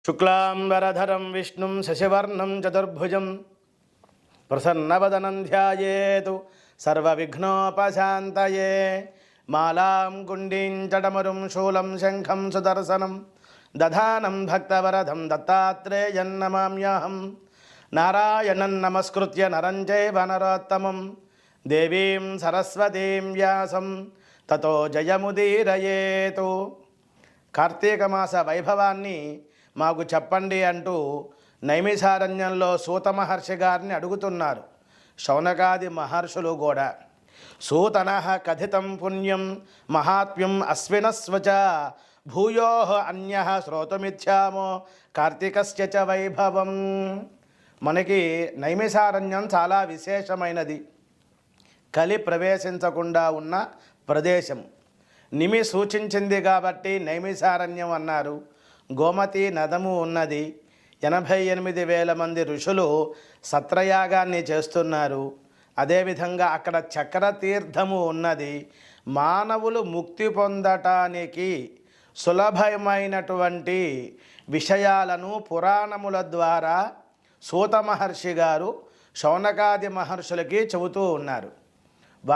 శుక్లాంబరధరం విష్ణుం శశివర్ణం చతుర్భుజం ప్రసన్నవదనం ధ్యాయేతు సర్వవిఘ్నోపశాంతయే. మాలాం గుండీం జడమరుం శూలం శంఖం సుదర్శనం దధానం భక్తవరదం దత్తాత్రేయం నమామ్యహం. నారాయణం నమస్కృత్య నరం చైవ నరోత్తమం దేవీం సరస్వతీం వ్యాసం తతో జయముదీరయేతు. కార్తీక మాస వైభవాన్ని మాకు చెప్పండి అంటూ నైమిషారణ్యంలో సూత మహర్షి గారిని అడుగుతున్నారు శౌనకాది మహర్షులు కూడా. సూతనః కథితం పుణ్యం మహాత్మ్యం అశ్వినస్వచ భూయో అన్యః శ్రోతుమిచ్చామో కార్తీకస్య చ వైభవం. మనకి నైమిషారణ్యం చాలా విశేషమైనది. కలి ప్రవేశించకుండా ఉన్న ప్రదేశం. నిమి సూచించింది కాబట్టి నైమిషారణ్యం అన్నారు. గోమతి నదము ఉన్నది. 88,000 మంది ఋషులు సత్రయాగాన్ని చేస్తున్నారు. అదేవిధంగా అక్కడ చక్రతీర్థము ఉన్నది. మానవులు ముక్తి పొందటానికి సులభమైనటువంటి విషయాలను పురాణముల ద్వారా సూత మహర్షి గారు శౌనకాది మహర్షులకి చెబుతూ ఉన్నారు.